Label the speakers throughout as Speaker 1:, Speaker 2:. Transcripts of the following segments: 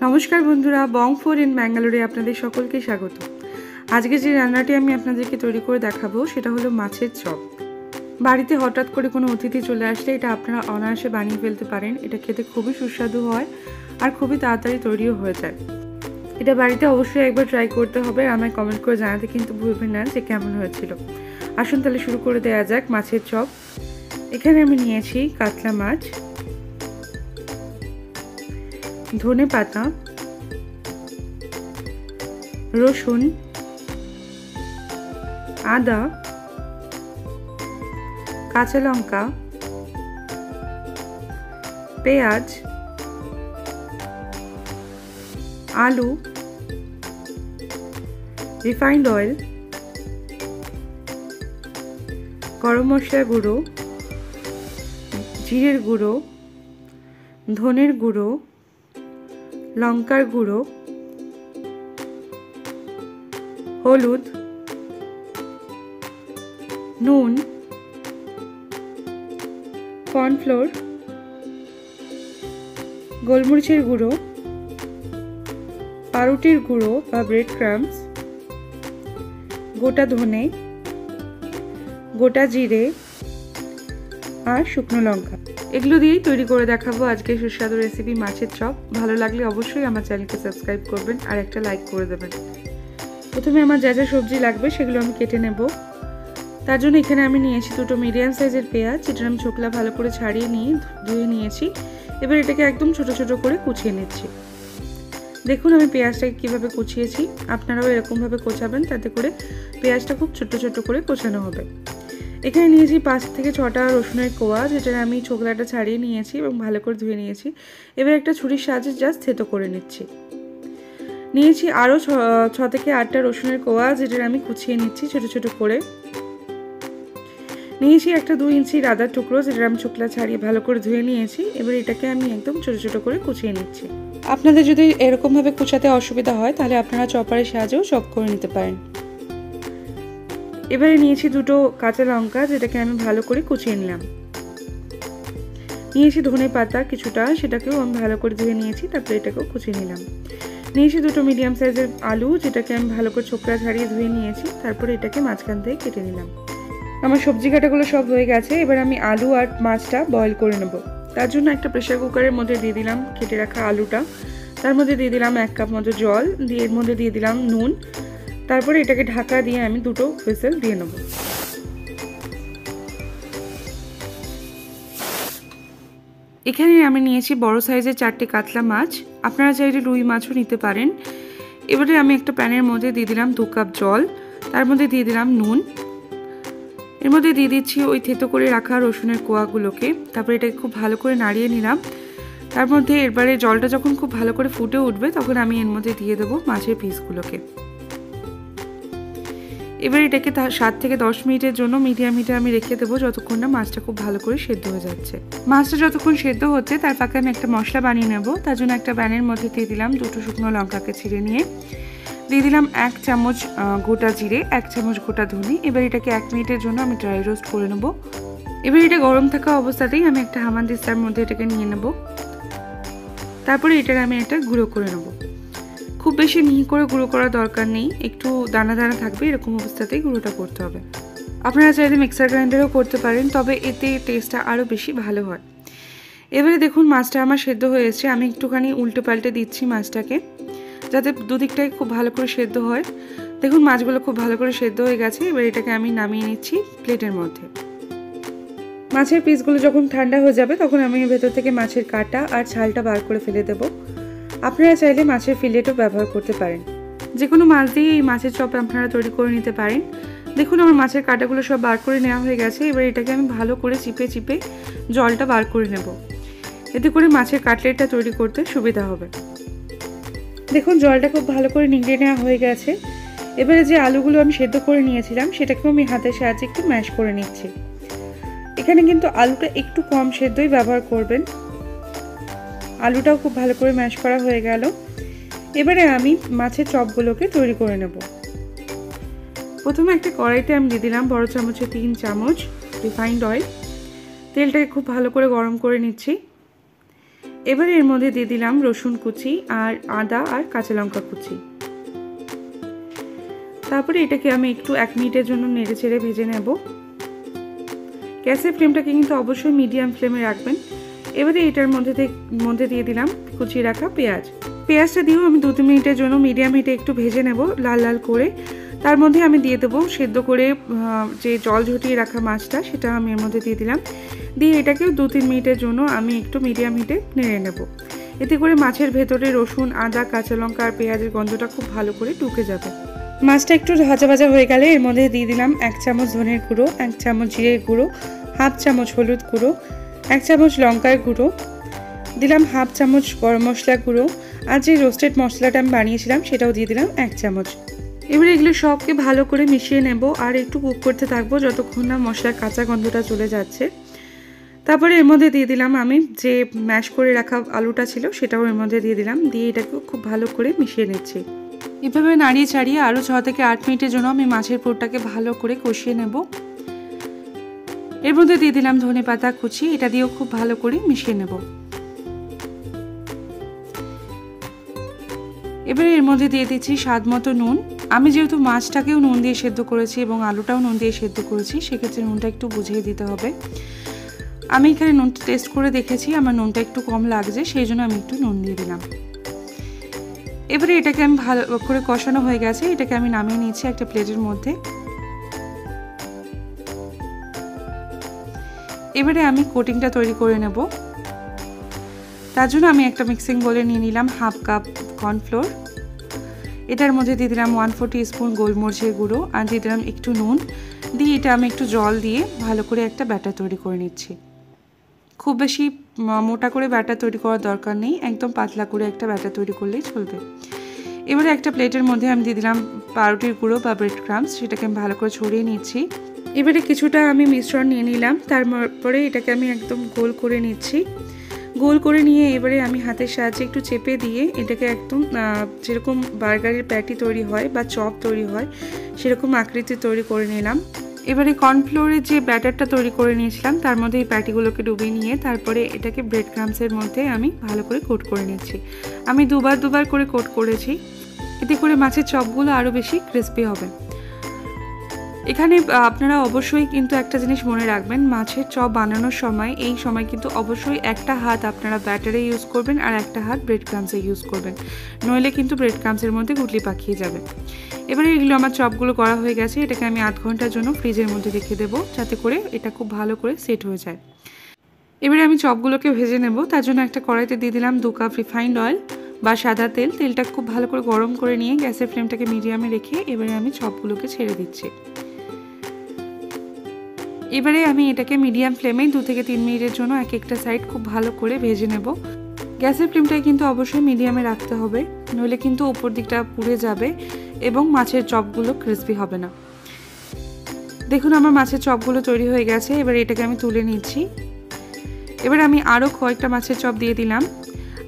Speaker 1: নমস্কার বন্ধুরা, বং food in ব্যাঙ্গালোরে আপনাদের সকলকে স্বাগত। আজকে যে রান্নাটি আমি আপনাদেরকে তৈরি করে দেখাবো সেটা হলো মাছের চপ। বাড়িতে হঠাৎ করে কোনো অতিথি চলে আসলে এটা আপনারা অনায়াসে বানিয়ে ফেলতে পারেন। এটা খেতে খুবই সুস্বাদু হয় আর খুবই তাড়াতাড়ি তৈরিও হয়ে যায়। এটা বাড়িতে অবশ্যই একবার ট্রাই করতে হবে। আমায় কমেন্ট করে জানাতে কিন্তু ভুলবেন না যে কেমন হয়েছিল। আসুন তাহলে শুরু করে দেওয়া যাক মাছের চপ। এখানে আমি নিয়েছি কাতলা মাছ, ধনে পাতা, রসুন, আদা, কাঁচা লঙ্কা, পেঁয়াজ, আলু, রিফাইন্ড অয়েল, গরম মশলার গুঁড়ো, জিরের গুঁড়ো, ধনের গুঁড়ো, লঙ্কার গুঁড়ো, হলুদ, নুন, কর্নফ্লোর, গোলমরিচের গুঁড়ো, পাউরুটির গুঁড়ো বা ব্রেড ক্রাম্বস, গোটা ধনে, গোটা জিরে আর শুকনো লঙ্কা। এগুলো দিয়েই তৈরি করে দেখাবো আজকে সুস্বাদু রেসিপি মাছের চপ। ভালো লাগলে অবশ্যই আমার চ্যানেলকে সাবস্ক্রাইব করবেন আর একটা লাইক করে দেবেন। প্রথমে আমার যা যা সবজি লাগবে সেগুলো আমি কেটে নেব। তার জন্য এখানে আমি নিয়েছি দুটো মিডিয়াম সাইজের পেঁয়াজ, যেটা আমি ছোকলা ভালো করে ছাড়িয়ে নিয়ে ধুয়ে নিয়েছি। এবার এটাকে একদম ছোট ছোট করে কুচিয়ে নিচ্ছি। দেখুন আমি পেঁয়াজটাকে কীভাবে কুচিয়েছি, আপনারাও এরকমভাবে কোচাবেন, তাতে করে পেঁয়াজটা খুব ছোট ছোট করে কোচানো হবে। এখানে নিয়েছি 5 থেকে 6টা রসুনের কোয়া, যেটা আমি ছোকলাটা ছাড়িয়ে নিয়েছি এবং ভালো করে ধুয়ে নিয়েছি। এবার একটা ছুরির সাহায্যে জাস্ট থেতো করে নিচ্ছি। নিয়েছি আরও 6 থেকে 8টা রসুনের কোয়া, যেটা আমি কুচিয়ে নিচ্ছি ছোট ছোট করে। নিয়েছি একটা 2 ইঞ্চির আদার টুকরো, যেটা আমি ছোকলা ছাড়িয়ে ভালো করে ধুয়ে নিয়েছি। এবার এটাকে আমি একদম ছোট ছোট করে কুচিয়ে নিচ্ছি। আপনাদের যদি এরকমভাবে কুচাতে অসুবিধা হয় তাহলে আপনারা চপারের সাহায্যেও চপ করে নিতে পারেন। এবারে নিয়েছি দুটো কাঁচা লঙ্কা, যেটাকে আমি ভালো করে কুচিয়ে নিলাম। নিয়েছি ধনে পাতা কিছুটা, সেটাকেও আমি ভালো করে ধুয়ে নিয়েছি, তারপরে এটাকেও কুচিয়ে নিলাম। নিয়েছি দুটো মিডিয়াম সাইজের আলু, যেটাকে আমি ভালো করে ছোকরা ছাড়িয়ে ধুয়ে নিয়েছি, তারপরে এটাকে মাঝখান থেকে কেটে নিলাম। আমার সবজি কাটাগুলো সব হয়ে গেছে। এবার আমি আলু আর মাছটা বয়েল করে নেব। তার জন্য একটা প্রেসার কুকারের মধ্যে দিয়ে দিলাম কেটে রাখা আলুটা, তার মধ্যে দিয়ে দিলাম 1 কাপ মতো জল, দিয়ে এর মধ্যে দিয়ে দিলাম নুন, তারপরে এটাকে ঢাকা দিয়ে আমি 2টো হুইসেল দিয়ে নেব। এখানে আমি নিয়েছি বড় সাইজের 4টে কাতলা মাছ, আপনারা চাইলে রুই মাছও নিতে পারেন। এবারে আমি একটা প্যানের মধ্যে দিয়ে দিলাম 2 কাপ জল, তার মধ্যে দিয়ে দিলাম নুন, এর মধ্যে দিয়ে দিচ্ছি ওই থেতো করে রাখা রসুনের কোয়াগুলোকে, তারপরে এটাকে খুব ভালো করে নাড়িয়ে নিলাম। তার মধ্যে এবারে জলটা যখন খুব ভালো করে ফুটে উঠবে তখন আমি এর মধ্যে দিয়ে দেবো মাছের পিসগুলোকে। এবার এটাকে 7 থেকে 10 মিনিটের জন্য মিডিয়াম হিটে আমি রেখে দেবো, যতক্ষণ না মাছটা খুব ভালো করে সেদ্ধ হয়ে যাচ্ছে। মাছটা যতক্ষণ সেদ্ধ হচ্ছে তার ফাঁকে আমি একটা মশলা বানিয়ে নেব। তার জন্য একটা প্যানের মধ্যে দিয়ে দিলাম 2টো শুকনো লঙ্কাকে ছিঁড়ে নিয়ে, দিয়ে দিলাম 1 চামচ গোটা জিরে, 1 চামচ গোটা ধনে। এবার এটাকে 1 মিনিটের জন্য আমি ড্রাই রোস্ট করে নেব। এবার এটা গরম থাকা অবস্থাতেই আমি একটা হামানদিস্তার মধ্যে এটাকে নিয়ে নেব। তারপরে এটাকে আমি একটা গুঁড়ো করে নেব। খুব বেশি মিহি করে গুঁড়ো করার দরকার নেই, একটু দানা দানা থাকবে, এরকম অবস্থাতেই গুঁড়োটা করতে হবে। আপনারা চাইলে মিক্সার গ্রাইন্ডারও করতে পারেন, তবে এতে টেস্টটা আরও বেশি ভালো হয়। এবারে দেখুন মাছটা আমার সেদ্ধ হয়ে এসেছে। আমি একটুখানি উল্টে পাল্টে দিচ্ছি মাছটাকে, যাতে দুদিকটাই খুব ভালো করে সেদ্ধ হয়। দেখুন মাছগুলো খুব ভালো করে সেদ্ধ হয়ে গেছে। এবার এটাকে আমি নামিয়ে নিচ্ছি প্লেটের মধ্যে। মাছের পিসগুলো যখন ঠান্ডা হয়ে যাবে তখন আমি ভেতর থেকে মাছের কাঁটা আর ছালটা বার করে ফেলে দেবো। আপনারা চাইলে মাছের ফিলেটও ব্যবহার করতে পারেন। যে কোনো মাছ দিয়ে এই মাছের চপ আপনারা তৈরি করে নিতে পারেন। দেখুন আমার মাছের কাঁটাগুলো সব বার করে নেওয়া হয়ে গেছে। এবার এটাকে আমি ভালো করে চিপে চিপে জলটা বার করে নেব, এতে করে মাছের কাটলেটটা তৈরি করতে সুবিধা হবে। দেখুন জলটা খুব ভালো করে নিংড়ে নেওয়া হয়ে গেছে। এবারে যে আলুগুলো আমি সেদ্ধ করে নিয়েছিলাম সেটাকেও আমি হাতের সাহায্যে একটু ম্যাশ করে নিচ্ছি। এখানে কিন্তু আলুটা একটু কম সেদ্ধই ব্যবহার করবেন। আলুটাও খুব ভালো করে ম্যাশ করা হয়ে গেল। এবারে আমি মাছের চপগুলোকে তৈরি করে নেব। প্রথমে একটা কড়াইতে আমি দিয়ে দিলাম বড় চামচে 3 চামচ রিফাইন্ড অয়েল। তেলটাকে খুব ভালো করে গরম করে নিচ্ছি। এবার এর মধ্যে দিয়ে দিলাম রসুন কুচি আর আদা আর কাঁচা লঙ্কা কুচি। তারপরে এটাকে আমি একটু 1 মিনিটের জন্য নেড়ে চেড়ে ভেজে নেব। গ্যাসের ফ্লেমটাকে কিন্তু অবশ্যই মিডিয়াম ফ্লেমে রাখবেন। এবারে এটার মধ্যে দিয়ে দিলাম কুচিয়ে রাখা পেঁয়াজ। পেঁয়াজটা দিয়েও আমি 2-3 মিনিটের জন্য মিডিয়াম হিটে একটু ভেজে নেব লাল লাল করে। তার মধ্যে আমি দিয়ে দেবো সেদ্ধ করে যে জল ঝটিয়ে রাখা মাছটা, সেটা আমি এর মধ্যে দিয়ে দিলাম। দিয়ে এটাকেও 2-3 মিনিটের জন্য আমি একটু মিডিয়াম হিটে নেড়ে নেব। এতে করে মাছের ভেতরে রসুন, আদা, কাঁচা লঙ্কা আর পেঁয়াজের গন্ধটা খুব ভালো করে ঢুকে যাবে। মাছটা একটু ভাজা ভাজা হয়ে গেলে এর মধ্যে দিয়ে দিলাম 1 চামচ ধনের গুঁড়ো, 1 চামচ জিরের গুঁড়ো, 1/2 চামচ হলুদ গুঁড়ো, 1 চামচ লঙ্কার গুঁড়ো, দিলাম 1/2 চামচ গরম মশলা গুঁড়ো, আর যে রোস্টেড মশলাটা আমি বানিয়েছিলাম সেটাও দিয়ে দিলাম 1 চামচ। এবারে এগুলো সবকে ভালো করে মিশিয়ে নেব আর একটু কুক করতে থাকবো যতক্ষণ না মশলার কাঁচা গন্ধটা চলে যাচ্ছে। তারপরে এর মধ্যে দিয়ে দিলাম আমি যে ম্যাশ করে রাখা আলুটা ছিল সেটাও এর মধ্যে দিয়ে দিলাম। দিয়ে এটাকে খুব ভালো করে মিশিয়ে নিচ্ছি। এভাবে নাড়িয়ে চাড়িয়ে আরও 6 থেকে 8 মিনিটের জন্য আমি মাছের পুরটাকে ভালো করে কষিয়ে নেব। এর মধ্যে দিয়ে দিলাম ধনে পাতা কুচি, এটা দিয়েও খুব ভালো করে মিশিয়ে নেব। এবারে এর মধ্যে দিয়ে দিচ্ছি স্বাদ মতো নুন। আমি যেহেতু মাছটাকেও নুন দিয়ে সেদ্ধ করেছি এবং আলুটাও নুন দিয়ে সেদ্ধ করেছি, সেক্ষেত্রে নুনটা একটু বুঝিয়ে দিতে হবে। আমি এখানে নুনটা টেস্ট করে দেখেছি, আমার নুনটা একটু কম লাগছে, সেই জন্য আমি একটু নুন দিয়ে দিলাম। এবারে এটাকে আমি ভালো করে কষানো হয়ে গেছে, এটাকে আমি নামিয়ে নিয়েছি একটা প্লেটের মধ্যে। এবারে আমি কোটিংটা তৈরি করে নেব। তার জন্য আমি একটা মিক্সিং বোলে নিয়ে নিলাম 1/2 কাপ কর্নফ্লোর। এটার মধ্যে দিয়ে দিলাম 1/4 টিস্পুন গোলমরিচের গুঁড়ো আর দিয়ে দিলাম একটু নুন। দিয়ে এটা আমি একটু জল দিয়ে ভালো করে একটা ব্যাটার তৈরি করে নিচ্ছি। খুব বেশি মোটা করে ব্যাটার তৈরি করার দরকার নেই, একদম পাতলা করে একটা ব্যাটার তৈরি করলেই চলবে। এবারে একটা প্লেটের মধ্যে আমি দিয়ে দিলাম পাউরুটির গুঁড়ো বা ব্রেড ক্রাম্বস, সেটাকে আমি ভালো করে ছড়িয়ে নিচ্ছি। এবারে কিছুটা আমি মিশ্রণ নিয়ে নিলাম, তারপরে এটাকে আমি একদম গোল করে নিচ্ছি। গোল করে নিয়ে এবারে আমি হাতের সাহায্যে একটু চেপে দিয়ে এটাকে একদম যেরকম বার্গারের প্যাটি তৈরি হয় বা চপ তৈরি হয় সেরকম আকৃতি তৈরি করে নিলাম। এবারে কর্নফ্লোরের যে ব্যাটারটা তৈরি করে নিয়েছিলাম তার মধ্যে এই প্যাটিগুলোকে ডুবিয়ে নিয়ে তারপরে এটাকে ব্রেড ক্রাম্বসের মধ্যে আমি ভালো করে কোট করে নিচ্ছি। আমি দুবার করে কোট করেছি, এতে করে মাছের চপগুলো আরও বেশি ক্রিস্পি হবে। এখানে আপনারা অবশ্যই কিন্তু একটা জিনিস মনে রাখবেন, মাছের চপ বানানোর সময় এই সময় কিন্তু অবশ্যই একটা হাত আপনারা ব্যাটারে ইউজ করবেন আর একটা হাত ব্রেড ক্রাম্বসে ইউজ করবেন, নইলে কিন্তু ব্রেড ক্রাম্বসের মধ্যে গুটলি পাকিয়ে যাবে। এবারে এগুলো আমার চপগুলো করা হয়ে গেছে, এটাকে আমি 8 ঘন্টার জন্য ফ্রিজের মধ্যে রেখে দেবো যাতে করে এটা খুব ভালো করে সেট হয়ে যায়। এবারে আমি চপগুলোকে ভেজে নেব। তার জন্য একটা কড়াইতে দিয়ে দিলাম 2 কাপ রিফাইন্ড অয়েল বা সাদা তেল। তেলটা খুব ভালো করে গরম করে নিয়ে গ্যাসের ফ্লেমটাকে মিডিয়ামে রেখে এবারে আমি চপগুলোকে ছেড়ে দিচ্ছি। এবারে আমি এটাকে মিডিয়াম ফ্লেমে 2 থেকে 3 মিনিটের জন্য এক একটা সাইড খুব ভালো করে ভেজে নেব। গ্যাসের ফ্লেমটাকে কিন্তু অবশ্যই মিডিয়ামে রাখতে হবে, নইলে কিন্তু উপর দিকটা পুড়ে যাবে এবং মাছের চপগুলো ক্রিস্পি হবে না। দেখুন আমার মাছের চপগুলো তৈরি হয়ে গেছে, এবার এটাকে আমি তুলে নিচ্ছি। এবার আমি আরও কয়েকটা মাছের চপ দিয়ে দিলাম।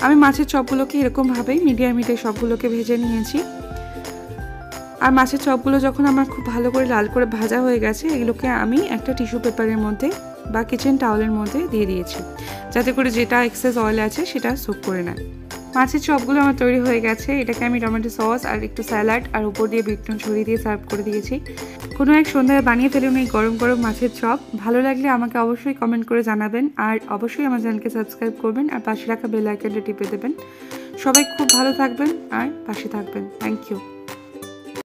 Speaker 1: আমি মাছের চপগুলোকে এরকমভাবেই মিডিয়াম হিটে সবগুলোকে ভেজে নিয়েছি। আর মাছের চপগুলো যখন আমার খুব ভালো করে লাল করে ভাজা হয়ে গেছে, এগুলোকে আমি একটা টিস্যু পেপারের মধ্যে বা কিচেন টাওয়েলের মধ্যে দিয়ে দিয়েছি, যাতে করে যেটা এক্সেস অয়েল আছে সেটা সোক করে নেয়। মাছের চপগুলো আমার তৈরি হয়ে গেছে, এটাকে আমি টমেটো সস আর একটু স্যালাড আর উপর দিয়ে বিট নুন ছড়িয়ে দিয়ে সার্ভ করে দিয়েছি। কোনো এক সন্ধ্যায় বানিয়ে ফেলুন এই গরম গরম মাছের চপ। ভালো লাগলে আমাকে অবশ্যই কমেন্ট করে জানাবেন আর অবশ্যই আমার চ্যানেলকে সাবস্ক্রাইব করবেন আর পাশে রাখা বেল আইকনটা টিপে দেবেন। সবাই খুব ভালো থাকবেন আর পাশে থাকবেন। Thank you.